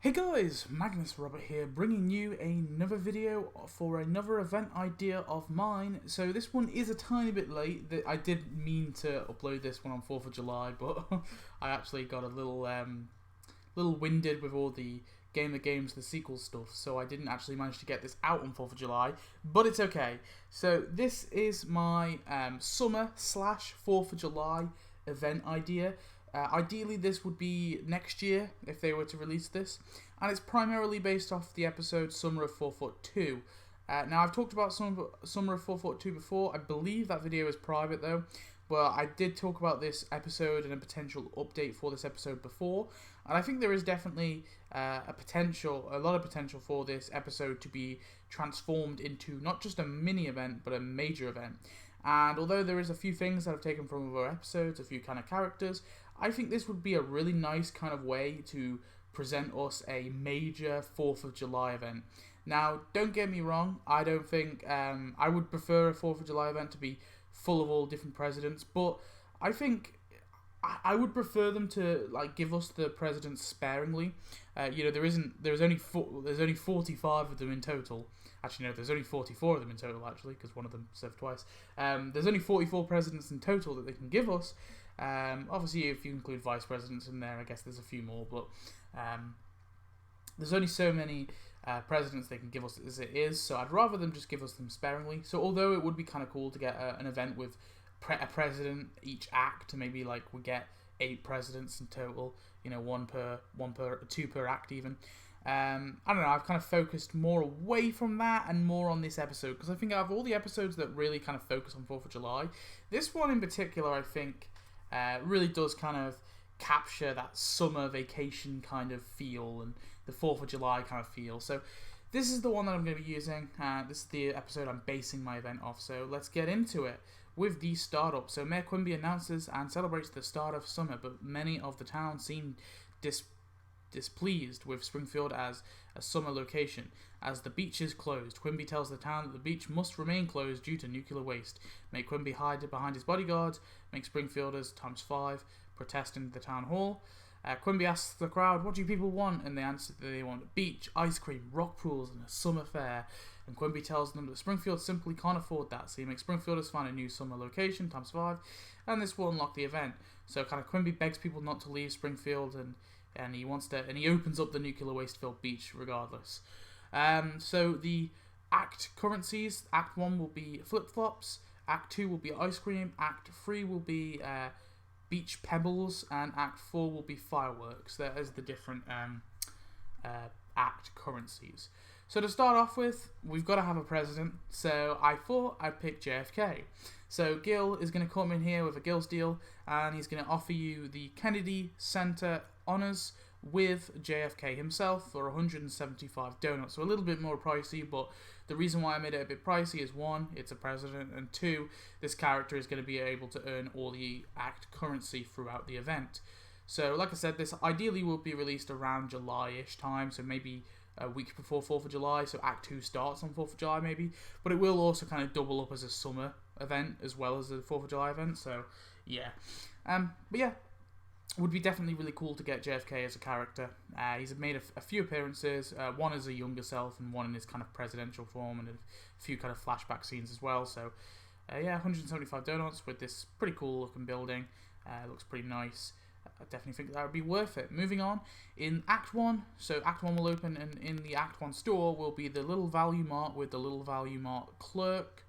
Hey guys, Magnus Robert here, bringing you another video for another event idea of mine. So this one is a tiny bit late. I did mean to upload this one on 4th of July, but I actually got a little winded with all the Game of Games, the sequel stuff, so I didn't actually manage to get this out on 4th of July, but it's okay. So this is my summer/4th of July event idea. Ideally, this would be next year if they were to release this, and it's primarily based off the episode Summer of 4'2". Now, I've talked about Summer of 4'2" before. I believe that video is private though, but I did talk about this episode and a potential update for this episode before, and I think there is definitely a lot of potential for this episode to be transformed into not just a mini event, but a major event. And although there is a few things that I've taken from other episodes, a few kind of characters, I think this would be a really nice kind of way to present us a major 4th of July event. Now, don't get me wrong, I don't think, I would prefer a 4th of July event to be full of all different presidents, but I think I would prefer them to give us the presidents sparingly. There's only 45 of them in total. Actually, no, there's only 44 of them in total, actually, because one of them served twice. There's only 44 presidents in total that they can give us. Obviously, if you include vice presidents in there, I guess there's a few more, but there's only so many presidents they can give us as it is, so I'd rather them just give us them sparingly. So although it would be kind of cool to get an event with a president each act, to maybe we get 8 presidents in total, two per act even. I don't know, I've kind of focused more away from that and more on this episode, because I think out of all the episodes that really kind of focus on 4th of July, this one in particular, I think, really does kind of capture that summer vacation kind of feel and the 4th of July kind of feel. So this is the one that I'm going to be using. This is the episode I'm basing my event off, so let's get into it with the startup. So Mayor Quimby announces and celebrates the start of summer, but many of the town seem displeased with Springfield as a summer location, as the beach is closed. Quimby tells the town that the beach must remain closed due to nuclear waste. Make Quimby hide behind his bodyguards, make Springfielders ×5 protest in the town hall. Quimby asks the crowd, what do you people want? And they answer that they want a beach, ice cream, rock pools, and a summer fair. And Quimby tells them that Springfield simply can't afford that, so he makes Springfielders find a new summer location ×5, and this will unlock the event. So kind of Quimby begs people not to leave Springfield, and he opens up the nuclear waste-filled beach regardless. So the act currencies, Act 1 will be flip-flops, Act 2 will be ice cream, Act 3 will be beach pebbles, and Act 4 will be fireworks. That is the different act currencies. So to start off with, we've got to have a president, so I thought I'd pick JFK. So Gil is going to come in here with a Gil's deal, and he's going to offer you the Kennedy Center honors with JFK himself for 175 donuts. So a little bit more pricey, but the reason why I made it a bit pricey is 1, it's a president, and 2, this character is going to be able to earn all the act currency throughout the event. So like I said, this ideally will be released around July-ish time, so maybe a week before 4th of July, so Act 2 starts on 4th of July maybe, but it will also kind of double up as a summer event as well as a 4th of July event, so yeah. But yeah, would be definitely really cool to get JFK as a character. He's made a few appearances, one as a younger self and one in his kind of presidential form, and a few kind of flashback scenes as well, so yeah, 175 donuts with this pretty cool looking building. It looks pretty nice. I definitely think that would be worth it. Moving on, in Act 1, so Act 1 will open, and in the Act 1 store will be the Little Value Mart with the Little Value Mart clerk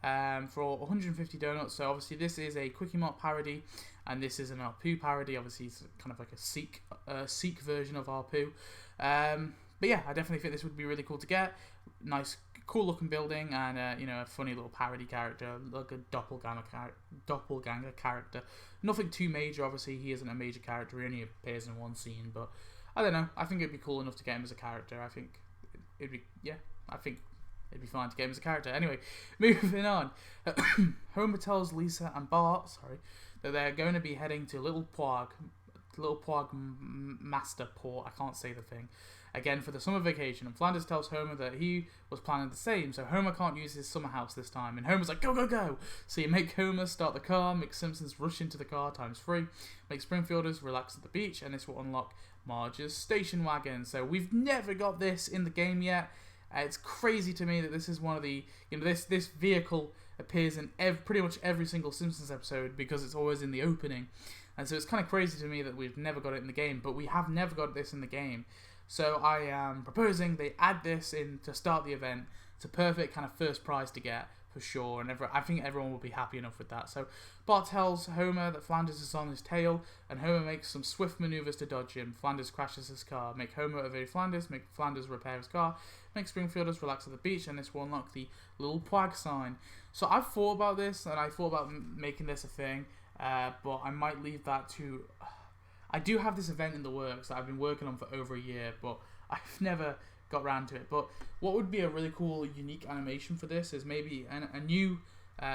for 150 donuts. So obviously this is a Quickie Mart parody, and this is an Apu parody. Obviously it's kind of like a Seek version of Apu. But yeah, I definitely think this would be really cool to get. Nice, cool looking building, and a funny little parody character, like a doppelganger character. Nothing too major, obviously he isn't a major character, he only appears in one scene, but I don't know, I think it'd be cool enough to get him as a character. I think it'd be fine to get him as a character. Anyway, moving on. Homer tells Lisa and Bart, that they're going to be heading to Little Pog Masterport, I can't say the thing, again for the summer vacation, and Flanders tells Homer that he was planning the same, so Homer can't use his summer house this time, and Homer's like, go, go, go! So you make Homer start the car, make Simpsons rush into the car ×3, make Springfielders relax at the beach, and this will unlock Marge's station wagon. So we've never got this in the game yet. It's crazy to me that this is one of the, this vehicle appears in pretty much every single Simpsons episode because it's always in the opening. And so it's kind of crazy to me that we've never got it in the game, but we have never got this in the game. So I am proposing they add this in to start the event. It's a perfect kind of first prize to get for sure, and I think everyone will be happy enough with that. So Bart tells Homer that Flanders is on his tail, and Homer makes some swift maneuvers to dodge him. Flanders crashes his car. Make Homer evade Flanders, make Flanders repair his car, make Springfielders relax at the beach, and this will unlock the little Pwag sign. So I've thought about this, and I thought about making this a thing, but I might leave that to... I do have this event in the works that I've been working on for over a year, but I've never got around to it. But what would be a really cool, unique animation for this is maybe a new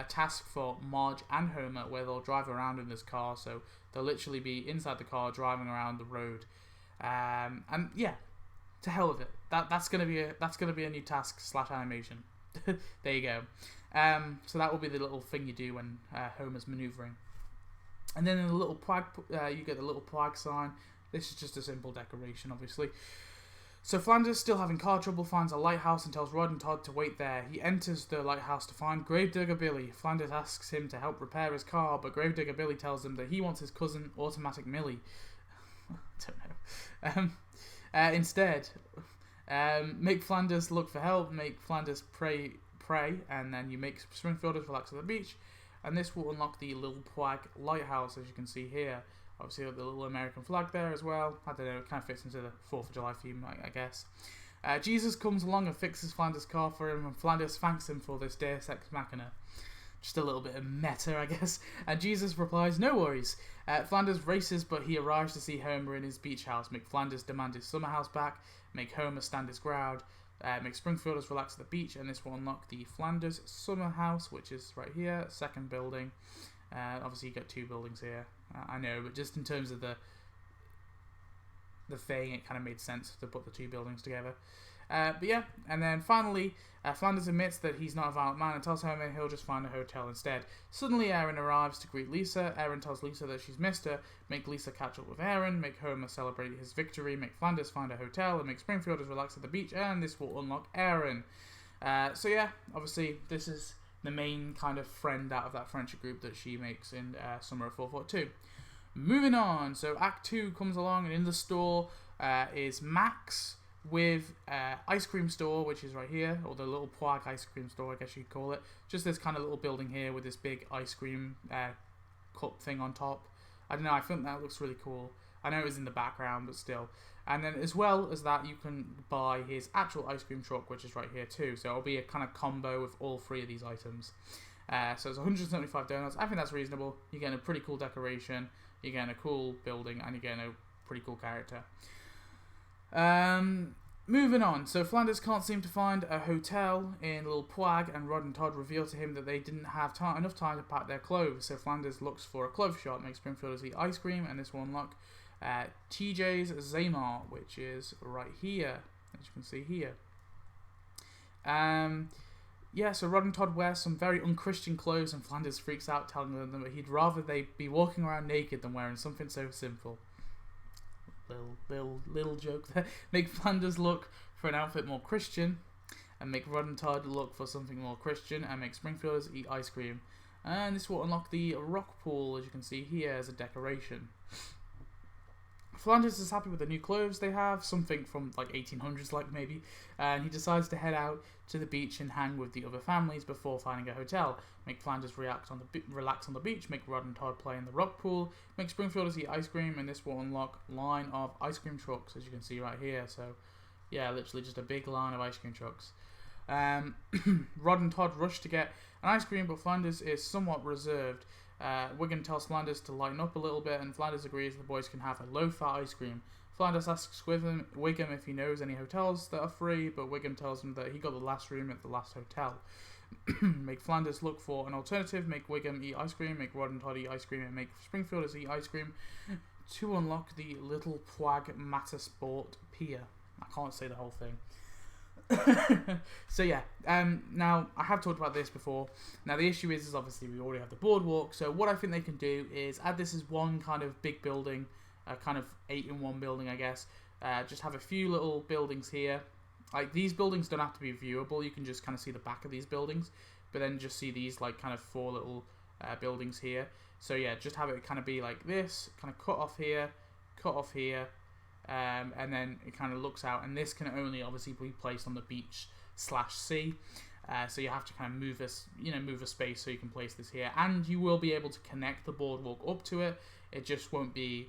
task for Marge and Homer, where they'll drive around in this car. So they'll literally be inside the car driving around the road, and yeah, to hell with it. That's gonna be a new task / animation. There you go. So that will be the little thing you do when Homer's maneuvering. And then in the little Pwag, you get the little Pwag sign. This is just a simple decoration, obviously. So Flanders, still having car trouble, finds a lighthouse and tells Rod and Todd to wait there. He enters the lighthouse to find Gravedigger Billy. Flanders asks him to help repair his car, but Gravedigger Billy tells him that he wants his cousin, Automatic Millie. I don't know. Instead, make Flanders look for help, make Flanders pray, and then you make Springfielders relax at the beach. And this will unlock the little Pwag lighthouse, as you can see here. Obviously, the little American flag there as well. I don't know, it kind of fits into the 4th of July theme, I guess. Jesus comes along and fixes Flanders' car for him, and Flanders thanks him for this Deus Ex Machina. Just a little bit of meta, I guess. And Jesus replies, no worries. Flanders races, but he arrives to see Homer in his beach house. Make Flanders demand his summer house back. Make Homer stand his ground. Make Springfielders relax at the beach, and this will unlock the Flanders summer house, which is right here, second building. Obviously you get 2 buildings here, I know, but just in terms of the thing, it kind of made sense to put the 2 buildings together. But yeah, and then finally, Flanders admits that he's not a violent man and tells Homer he'll just find a hotel instead. Suddenly Aaron arrives to greet Lisa. Aaron tells Lisa that she's missed her. Make Lisa catch up with Aaron. Make Homer celebrate his victory. Make Flanders find a hotel. And make Springfielders relax at the beach. And this will unlock Aaron. So yeah, obviously this is the main kind of friend out of that friendship group that she makes in Summer of 442. Moving on, so Act 2 comes along, and in the store is Max with ice cream store, which is right here, or the little Pwag ice cream store, I guess you'd call it. Just this kind of little building here with this big ice cream cup thing on top. I don't know, I think that looks really cool. I know it was in the background, but still. And then as well as that, you can buy his actual ice cream truck, which is right here too. So it'll be a kind of combo with all 3 of these items. So it's 175 donuts. I think that's reasonable. You're getting a pretty cool decoration, you're getting a cool building, and you're getting a pretty cool character. Moving on, so Flanders can't seem to find a hotel in Little Pwag, and Rod and Todd reveal to him that they didn't have enough time to pack their clothes, so Flanders looks for a clothes shop, makes Springfielders eat ice cream, and this will unlock TJ's Zaymar, which is right here, as you can see here. Yeah, so Rod and Todd wear some very unchristian clothes, and Flanders freaks out, telling them that he'd rather they be walking around naked than wearing something so simple. Little joke there. Make Flanders look for an outfit more Christian, and make Rod and Todd look for something more Christian, and make Springfielders eat ice cream. And this will unlock the rock pool, as you can see here, as a decoration. Flanders is happy with the new clothes they have, something from like 1800s like maybe, and he decides to head out to the beach and hang with the other families before finding a hotel. Make Flanders relax on the beach, make Rod and Todd play in the rock pool, make Springfielders eat ice cream, and this will unlock line of ice cream trucks, as you can see right here. So yeah, literally just a big line of ice cream trucks. Rod and Todd rush to get an ice cream, but Flanders is somewhat reserved. Wiggum tells Flanders to lighten up a little bit, and Flanders agrees the boys can have a low-fat ice cream. Flanders asks Wiggum if he knows any hotels that are free, but Wiggum tells him that he got the last room at the last hotel. Make Flanders look for an alternative, make Wiggum eat ice cream, make Rod and Todd eat ice cream, and make Springfielders eat ice cream to unlock the Little Pwag Mattersport Pier. I can't say the whole thing. So yeah, now I have talked about this before. Now the issue is obviously we already have the boardwalk, so what I think they can do is add this as one kind of big building kind of 8-in-1 building, I guess. Just have a few little buildings here. Like, these buildings don't have to be viewable. You can just kind of see the back of these buildings, but then just see these like kind of 4 little buildings here. So yeah, just have it kind of be like this, kind of cut off here, and then it kind of looks out. And this can only obviously be placed on the beach/sea. So you have to kind of move a space so you can place this here, and you will be able to connect the boardwalk up to it. It just won't be,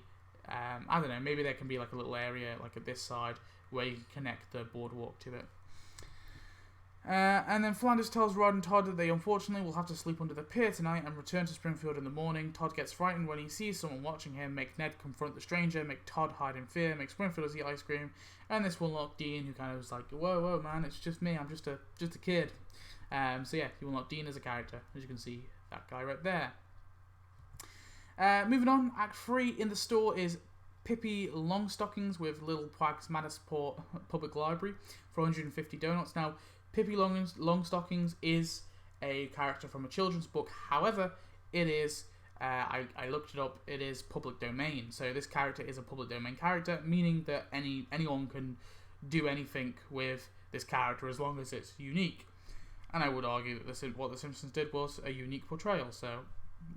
I don't know, maybe there can be like a little area like at this side where you can connect the boardwalk to it. And then Flanders tells Rod and Todd that they unfortunately will have to sleep under the pier tonight and return to Springfield in the morning. Todd gets frightened when he sees someone watching him, make Ned confront the stranger, make Todd hide in fear, make Springfielders eat ice cream, and this will unlock Dean, who kind of was like, whoa man, it's just me, I'm just a kid. So yeah, you will unlock Dean as a character, as you can see that guy right there. Moving on, Act 3 in the store is Pippi Longstockings with Little Pwag's Municipal Public Library for 150 donuts. Now, Pippi Longstockings is a character from a children's book. However, it is, I looked it up, it is public domain. So this character is a public domain character, meaning that anyone can do anything with this character as long as it's unique. And I would argue that what The Simpsons did was a unique portrayal, so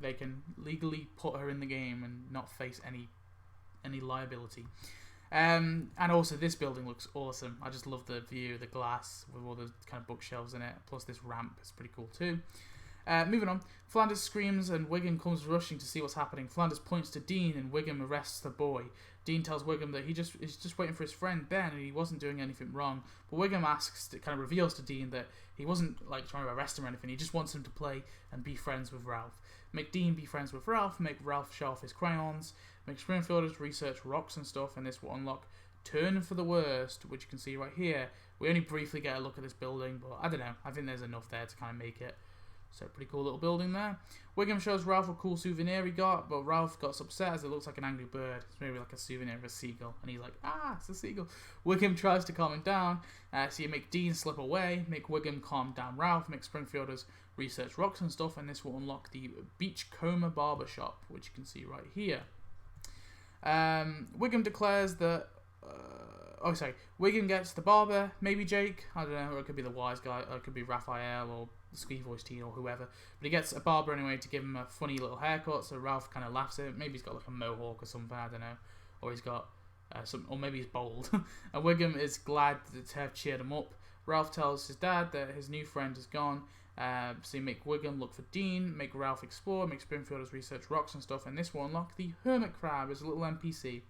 they can legally put her in the game and not face any liability. And also this building looks awesome. I just love the view, the glass with all the kind of bookshelves in it, plus this ramp is pretty cool too. Moving on, Flanders screams and Wiggum comes rushing to see what's happening. Flanders points to Dean and Wiggum arrests the boy. Dean tells Wiggum that he's just waiting for his friend Ben and he wasn't doing anything wrong. But Wiggum kind of reveals to Dean that he wasn't like trying to arrest him or anything. He just wants him to play and be friends with Ralph. Make Dean be friends with Ralph, make Ralph show off his crayons, make Springfielders research rocks and stuff, and this will unlock Turn for the Worst, which you can see right here. We only briefly get a look at this building, but I don't know, I think there's enough there to kind of make it. So pretty cool little building there. Wiggum shows Ralph a cool souvenir he got, but Ralph gets upset as it looks like an angry bird. It's maybe like a souvenir of a seagull, and he's like, it's a seagull. Wiggum tries to calm him down, so you make Dean slip away, make Wiggum calm down Ralph, make Springfielders research rocks and stuff, and this will unlock the Beachcomber Barbershop, which you can see right here. Wiggum declares that... Wiggum gets the barber, maybe Jake, I don't know, or it could be the wise guy, or it could be Raphael, or the squeaky voice teen, or whoever. But he gets a barber anyway to give him a funny little haircut, so Ralph kind of laughs at it. Maybe he's got like a mohawk or something, I don't know. Or he's got or maybe he's bald. And Wiggum is glad to have cheered him up. Ralph tells his dad that his new friend is gone. So you make Wiggum look for Dean, make Ralph explore, make Springfielders research rocks and stuff, and this will unlock the Hermit Crab as a little NPC.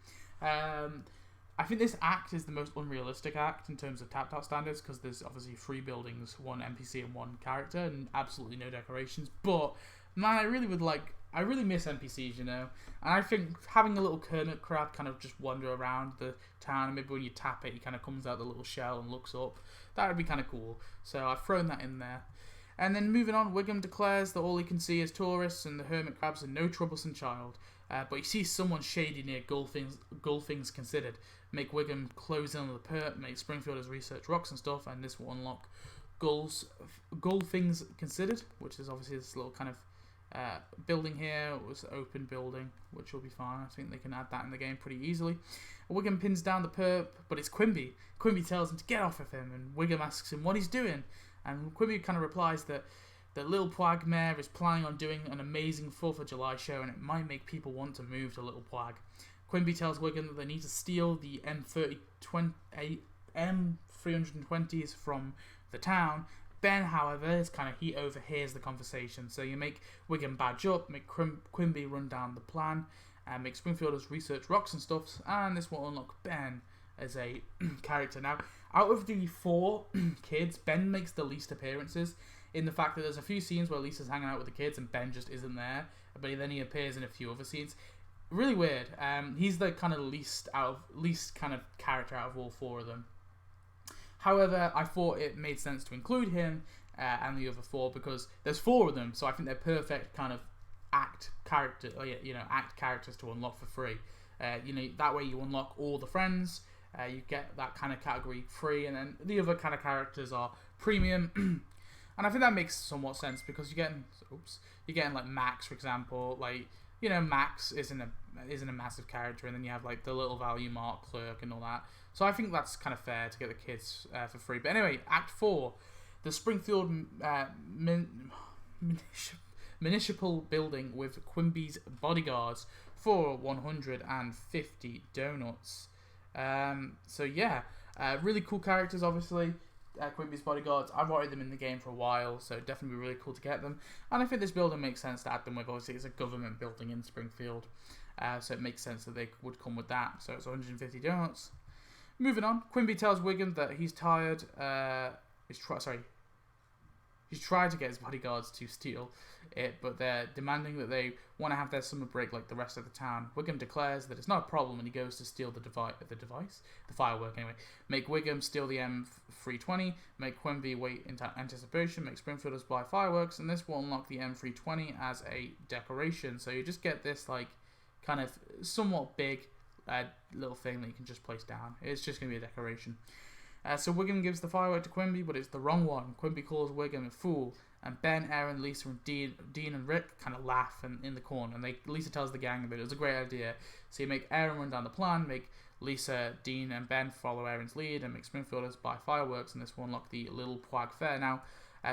I think this act is the most unrealistic act in terms of tap-out standards, because there's obviously 3 buildings, 1 NPC and 1 character, and absolutely no decorations. But man, I really miss NPCs, you know. And I think having a little hermit crab kind of just wander around the town, and maybe when you tap it, he kind of comes out the little shell and looks up. That would be kind of cool. So I've thrown that in there. And then moving on, Wiggum declares that all he can see is tourists and the hermit crabs are no troublesome child. But he sees someone shady near Gull Things Considered. Make Wiggum close in on the perp, make Springfielders research rocks and stuff, and this will unlock Gull Things Considered, which is obviously this little kind of building here. It was an open building, which will be fine. I think they can add that in the game pretty easily. Wiggum pins down the perp, but it's Quimby. Quimby tells him to get off of him, and Wiggum asks him what he's doing. And Quimby kind of replies that Little Pwag Mayor is planning on doing an amazing 4th of July show, and it might make people want to move to Little Pwag. Quimby tells Wiggum that they need to steal the M320s from the town. Ben, however, is he overhears the conversation. So you make Wiggum badge up, make Quimby run down the plan, and make Springfielders research rocks and stuff, and this will unlock Ben as a character. Now, out of the 4 kids, Ben makes the least appearances, in the fact that there's a few scenes where Lisa's hanging out with the kids and Ben just isn't there, but then he appears in a few other scenes. Really weird. He's the kind of least kind of character out of all 4 of them. However, I thought it made sense to include him and the other 4 because there's 4 of them, so I think they're perfect kind of act characters to unlock for free. That way you unlock all the friends. You get that kind of category free, and then the other kind of characters are premium. And I think that makes somewhat sense because you're getting like Max, for example. Like, Max isn't isn't a massive character, and then you have like the little value mark clerk and all that. So I think that's kind of fair to get the kids for free. But anyway, Act 4, the Springfield Municipal building with Quimby's bodyguards for 150 donuts. So yeah, really cool characters, obviously. Quimby's bodyguards. I've wanted them in the game for a while, so definitely really cool to get them. And I think this building makes sense to add them with. Obviously, it's a government building in Springfield, so it makes sense that they would come with that. So it's 150 donuts. Moving on, Quimby tells Wiggum that he's tired. He's tried to get his bodyguards to steal it, but they're demanding that they want to have their summer break like the rest of the town. Wiggum declares that it's not a problem, and he goes to steal the firework anyway. Make Wiggum steal the M320, make Quimby wait in anticipation, make Springfielders buy fireworks, and this will unlock the M320 as a decoration. So you just get this like kind of somewhat big little thing that you can just place down. It's just going to be a decoration. So Wiggum gives the firework to Quimby, but it's the wrong one. Quimby calls Wiggum a fool, and Ben, Aaron, Lisa, and Dean and Rick kind of laugh in the corner, and Lisa tells the gang that it was a great idea. So you make Aaron run down the plan, make Lisa, Dean, and Ben follow Aaron's lead, and make Springfielders buy fireworks, and this will unlock the Little Pwag Fair. Now,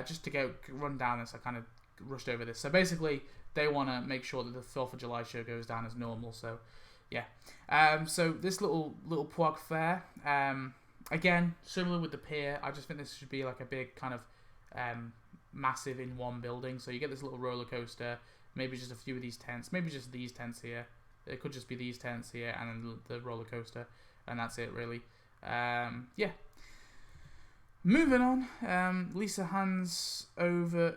just to run down this, I kind of rushed over this. So basically, they want to make sure that the 4th of July show goes down as normal, so yeah. So this little Pwag Fair, again, similar with the pier, I just think this should be like a big kind of massive in one building. So you get this little roller coaster, maybe just a few of these tents, maybe just these tents here. It could just be these tents here and then the roller coaster, and that's it really. Yeah. Moving on, Lisa hands over.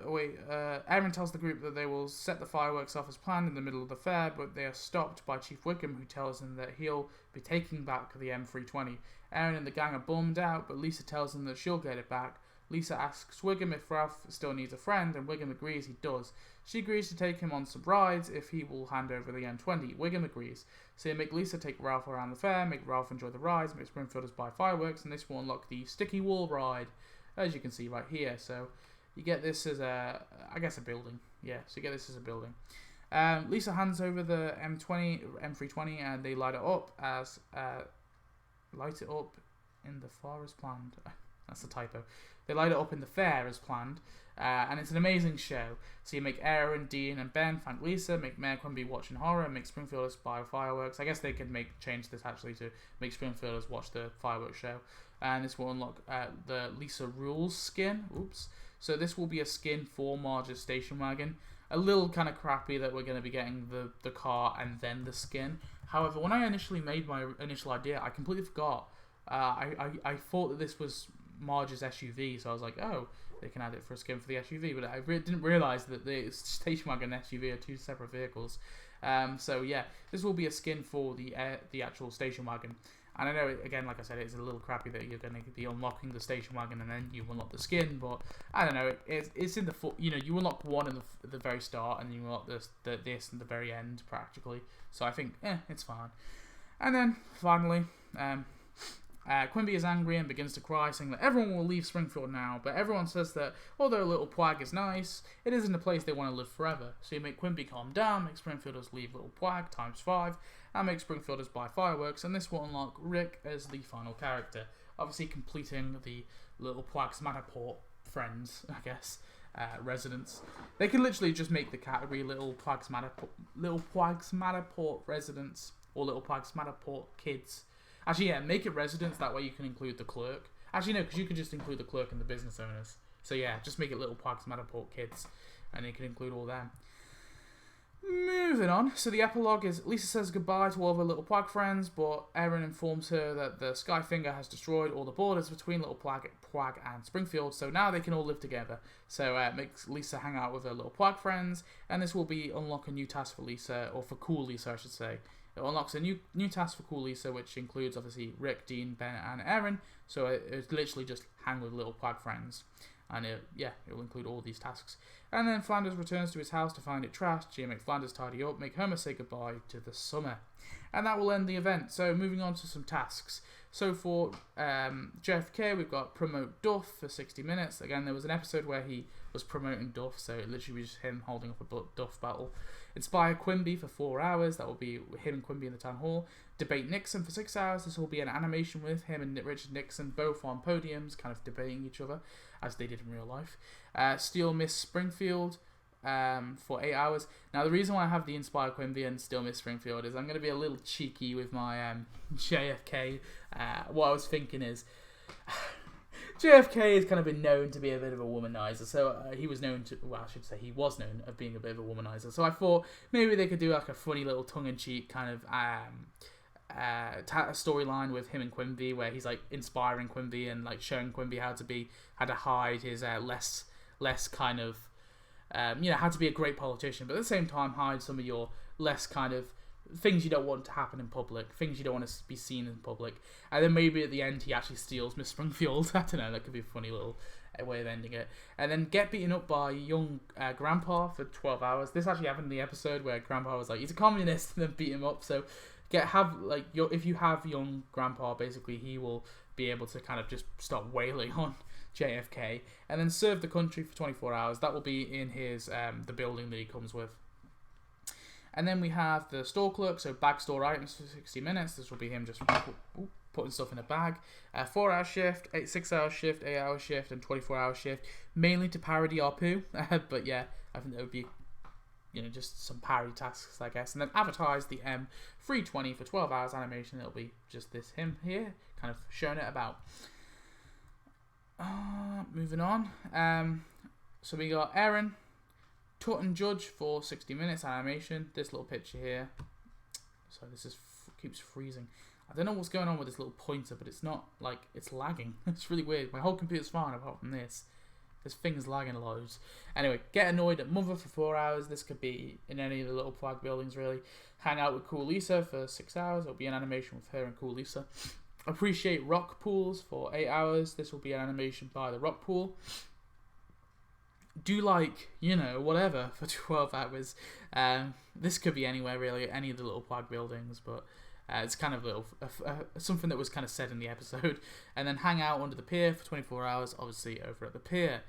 Aaron tells the group that they will set the fireworks off as planned in the middle of the fair, but they are stopped by Chief Wiggum, who tells them that he'll be taking back the M320. Aaron and the gang are bummed out, but Lisa tells them that she'll get it back. Lisa asks Wiggum if Ralph still needs a friend, and Wiggum agrees he does. She agrees to take him on some rides if he will hand over the M20. Wiggum agrees. So you make Lisa take Ralph around the fair, make Ralph enjoy the rides, make Springfielders buy fireworks, and this will unlock the Sticky Wall ride, as you can see right here. So you get this as a building. Yeah, so you get this as a building. Lisa hands over the M320, and they light it up in the fair as planned. That's a typo. They light it up in the fair as planned, and it's an amazing show. So you make Aaron, Dean, and Ben thank Lisa, make Mayor Quimby watching horror, make Springfielders buy fireworks. I guess they could change this actually to make Springfielders watch the fireworks show. And this will unlock the Lisa Rules skin. Oops. So this will be a skin for Marge's station wagon. A little kind of crappy that we're going to be getting the car and then the skin. However, when I initially made my initial idea, I completely forgot. I thought that this was Marge's SUV, so I was like, oh, they can add it for a skin for the SUV, but I didn't realise that the station wagon and SUV are two separate vehicles. So yeah, this will be a skin for the actual station wagon. And I know, again, like I said, it's a little crappy that you're going to be unlocking the station wagon and then you unlock the skin, but I don't know, it's in the you unlock one in the very start and you unlock this at the very end, practically. So I think, it's fine. And then, finally, Quimby is angry and begins to cry, saying that everyone will leave Springfield now, but everyone says that although Little Pwag is nice, it isn't a place they want to live forever. So you make Quimby calm down, make Springfielders leave Little Pwag ×5, and make Springfielders buy fireworks, and this will unlock Rick as the final character, obviously completing the Little Pwag's Matterport friends, I guess, residents. They can literally just make the category Little Pwag's Matterport residents, or Little Pwag's Matterport kids. Actually, yeah, make it residents, that way you can include the clerk. Actually, no, because you could just include the clerk and the business owners. So yeah, just make it Little Pwag's Matterport kids, and you can include all them. Moving on, so the epilogue is Lisa says goodbye to all of her Little Pwag friends, but Aaron informs her that the Skyfinger has destroyed all the borders between Little Pwag and Springfield, so now they can all live together. So makes Lisa hang out with her Little Pwag friends, and this will unlock a new task for Lisa, or for Cool Lisa, I should say. It unlocks a new task for Cool Lisa, which includes obviously Rick, Dean, Ben, and Aaron. So it's literally just hang with Little Pwag friends, and it will include all these tasks. And then Flanders returns to his house to find it trashed. She makes Flanders tidy up, make Homer say goodbye to the summer, and that will end the event. So moving on to some tasks. So for JFK, we've got Promote Duff for 60 minutes. Again, there was an episode where he was promoting Duff, so it literally was just him holding up a Duff battle. Inspire Quimby for 4 hours. That will be him and Quimby in the town hall. Debate Nixon for 6 hours. This will be an animation with him and Richard Nixon both on podiums, kind of debating each other, as they did in real life. Steal Miss Springfield for 8 hours. Now, the reason why I have the Inspire Quimby and Steal Miss Springfield is I'm going to be a little cheeky with my JFK. What I was thinking is... JFK has kind of been known to be a bit of a womanizer, so he was known to, well, I should say he was known of being a bit of a womanizer, so I thought maybe they could do like a funny little tongue-in-cheek kind of storyline with him and Quimby, where he's like inspiring Quimby and like showing Quimby how to hide his less kind of, how to be a great politician, but at the same time hide some of your less kind of things you don't want to happen in public, things you don't want to be seen in public, and then maybe at the end he actually steals Miss Springfield. I don't know, that could be a funny little way of ending it. And then get beaten up by young Grandpa for 12 hours. This actually happened in the episode where Grandpa was like, he's a communist, and then beat him up. So if you have young Grandpa, basically he will be able to kind of just start wailing on JFK, and then serve the country for 24 hours. That will be in his the building that he comes with. And then we have the store clerk, so bag store items for 60 minutes. This will be him just putting stuff in a bag. 4-hour shift, 6-hour shift, 8-hour shift, and 24-hour shift, mainly to parody Apu. But yeah, I think that would be, just some parody tasks, I guess. And then advertise the M320 for 12 hours animation. It'll be just him here, kind of showing it about. Moving on. So we got Aaron, Tut and Judge for 60 minutes animation. This little picture here. So this keeps freezing. I don't know what's going on with this little pointer, but it's not like it's lagging. It's really weird. My whole computer's fine apart from this. This thing's lagging loads. Anyway, get annoyed at Mother for 4 hours. This could be in any of the little flag buildings really. Hang out with Cool Lisa for 6 hours. It'll be an animation with her and Cool Lisa. Appreciate Rock Pools for 8 hours. This will be an animation by the Rock Pool. Do whatever for 12 hours. This could be anywhere really, any of the little flag buildings, but it's kind of something that was kind of said in the episode. And then hang out under the pier for 24 hours, obviously over at the pier.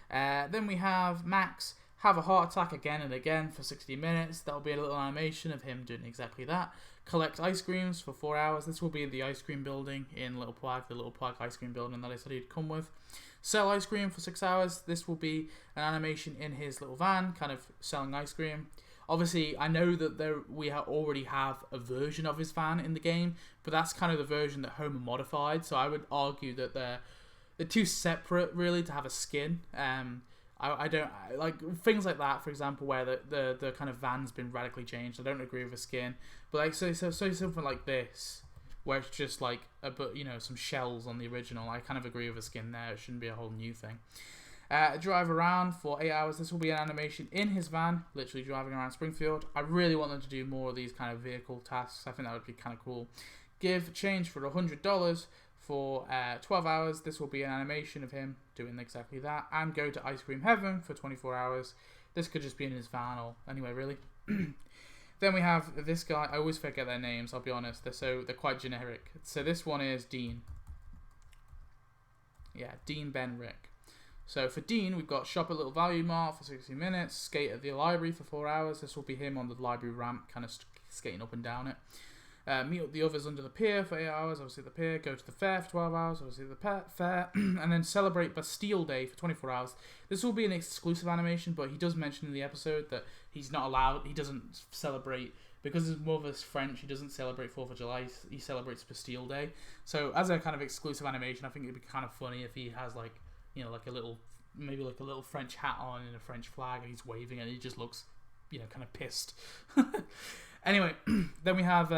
Then we have Max have a heart attack again and again for 60 minutes. That'll be a little animation of him doing exactly that. Collect ice creams for 4 hours. This will be the ice cream building in Little Plag, the Little Plag ice cream building that I said he'd come with. Sell ice cream for 6 hours. This will be an animation in his little van, kind of selling ice cream. Obviously, I know that we already have a version of his van in the game, but that's kind of the version that Homer modified. So I would argue that they're too separate, really, to have a skin. I don't like things like that, for example, where the kind of van's been radically changed. I don't agree with a skin, but like so something like this, where it's just like some shells on the original. I kind of agree with a skin there. It shouldn't be a whole new thing. Drive around for 8 hours. This will be an animation in his van, literally driving around Springfield. I really want them to do more of these kind of vehicle tasks. I think that would be kind of cool. Give change for $100 for 12 hours. This will be an animation of him doing exactly that. And go to Ice Cream Heaven for 24 hours. This could just be in his van or anyway, really. Then we have this guy. I always forget their names, I'll be honest. They're quite generic. So this one is Dean. Yeah, Dean, Ben, Rick. So for Dean, we've got Shop at Little Value Mart for 60 minutes. Skate at the library for 4 hours. This will be him on the library ramp, kind of skating up and down it. Meet up the others under the pier for 8 hours, obviously the pier. Go to the fair for 12 hours, obviously the fair. And then celebrate Bastille Day for 24 hours. This will be an exclusive animation, but he does mention in the episode that he's not allowed, he doesn't celebrate, because his mother's French, he doesn't celebrate 4th of July, he celebrates Bastille Day. So as a kind of exclusive animation, I think it'd be kind of funny if he has like a little French hat on and a French flag, and he's waving and he just looks, kind of pissed. Anyway, then we have,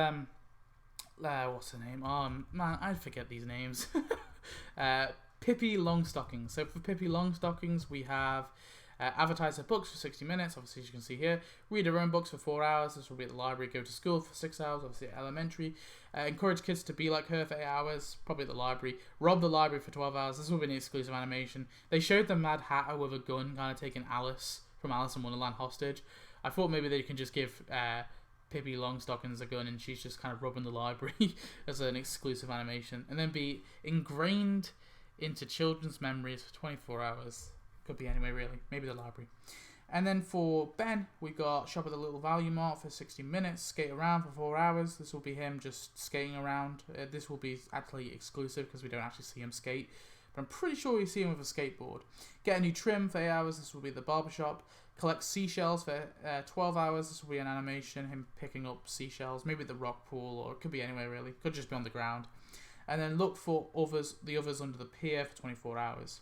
what's her name? Oh, man, I forget these names. Pippi Longstocking. So for Pippi Longstockings, we have advertise her books for 60 minutes, obviously, as you can see here. Read her own books for 4 hours. This will be at the library. Go to school for 6 hours, obviously at elementary. Encourage kids to be like her for 8 hours, probably at the library. Rob the library for 12 hours. This will be an exclusive animation. They showed the Mad Hatter with a gun, kind of taking Alice from Alice in Wonderland hostage. I thought maybe they can just give Pippi Longstocking's a gun and she's just kind of rubbing the library as an exclusive animation, and then be ingrained into children's memories for 24 hours. Could be anyway, really. Maybe the library. And then for Ben, we got shop at the Little Value Mart for 60 minutes, skate around for 4 hours. This will be him just skating around. This will be actually exclusive because we don't actually see him skate, but I'm pretty sure we see him with a skateboard. Get a new trim for 8 hours. This will be the barbershop. Collect seashells for 12 hours. This will be an animation, him picking up seashells, maybe the rock pool, or it could be anywhere really. Could just be on the ground. And then look for the others under the pier for 24 hours.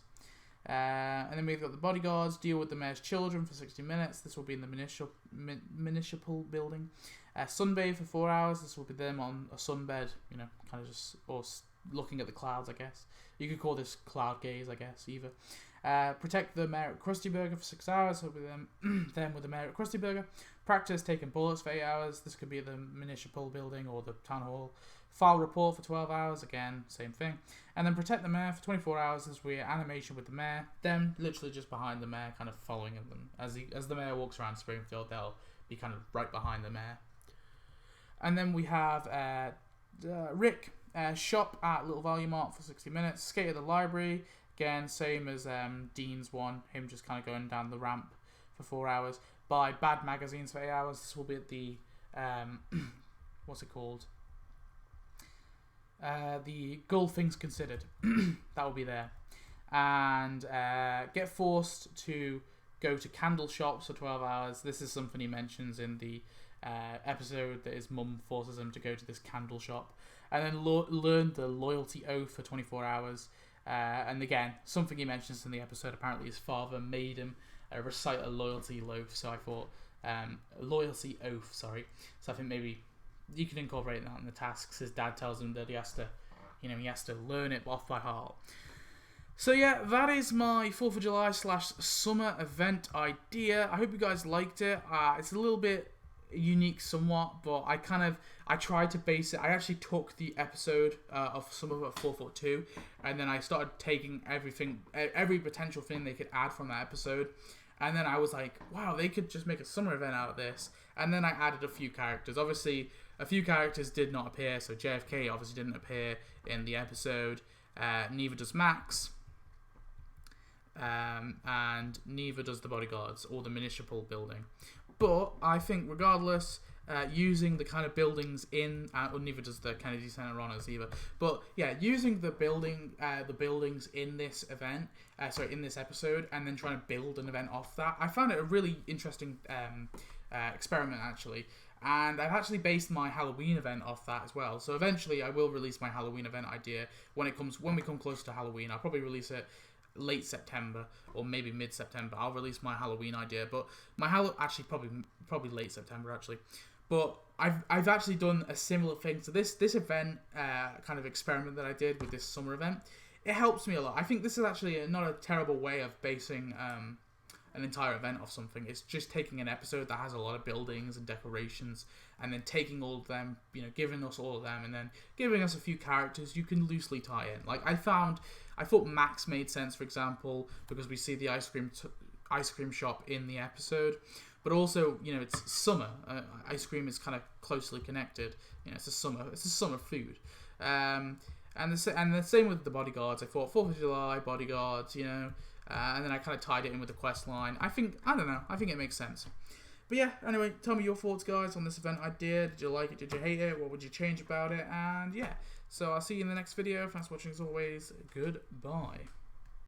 And then we've got the bodyguards, deal with the mayor's children for 60 minutes. This will be in the municipal building. Sunbathe for 4 hours. This will be them on a sunbed, you know, kind of just, or looking at the clouds, I guess. You could call this cloud gaze, I guess, either. Protect the mayor at Krusty Burger for 6 hours. So with them with the mayor at Krusty Burger. Practice taking bullets for 8 hours. This could be the municipal building or the town hall. File report for 12 hours. Again, same thing. And then protect the mayor for 24 hours. This will be animation with the mayor. Them literally just behind the mayor, kind of following them. As the mayor walks around Springfield, they'll be kind of right behind the mayor. And then we have Rick. Shop at Little Value Mart for 60 minutes. Skate at the library. Again, same as Dean's one. Him just kind of going down the ramp for 4 hours. Buy bad magazines for 8 hours. This will be at the what's it called? The Gull Things Considered. That will be there. And get forced to go to candle shops for 12 hours. This is something he mentions in the episode, that his mum forces him to go to this candle shop. And then learn the loyalty oath for 24 hours. And again, something he mentions in the episode, apparently his father made him recite a loyalty oath. So I thought, loyalty oath, sorry. So I think maybe you can incorporate that in the tasks. His dad tells him that he has to learn it off by heart. So yeah, that is my 4th of July / summer event idea. I hope you guys liked it. It's a little bit unique somewhat, but I tried to base it. I actually took the episode of some of it 442, and then I started taking every potential thing they could add from that episode, and then I was like, wow, they could just make a summer event out of this. And then I added a few characters. Obviously, a few characters did not appear, so JFK obviously didn't appear in the episode. Neither does Max. And neither does the bodyguards or the municipal building. But I think regardless, using the kind of buildings in, or neither does the Kennedy Center Honors either. But yeah, using the buildings in this event, in this episode, and then trying to build an event off that, I found it a really interesting experiment actually. And I've actually based my Halloween event off that as well. So eventually, I will release my Halloween event idea when we come closer to Halloween. I'll probably release it late September or maybe mid-September. I'll release my Halloween idea, but actually probably late September actually. But I've actually done a similar thing to this event kind of experiment that I did with this summer event. It helps me a lot. I think this is actually not a terrible way of basing an entire event off something. It's just taking an episode that has a lot of buildings and decorations, and then taking all of them, giving us all of them, and then giving us a few characters you can loosely tie in. Like I thought Max made sense, for example, because we see the ice cream shop in the episode, but also it's summer. Ice cream is kind of closely connected. It's a summer food. And the same with the bodyguards. I thought 4th of July bodyguards, and then I kind of tied it in with the quest line. I think it makes sense. But yeah, anyway, tell me your thoughts, guys, on this event idea. Did you like it? Did you hate it? What would you change about it? And yeah, so I'll see you in the next video. Thanks for watching as always. Goodbye.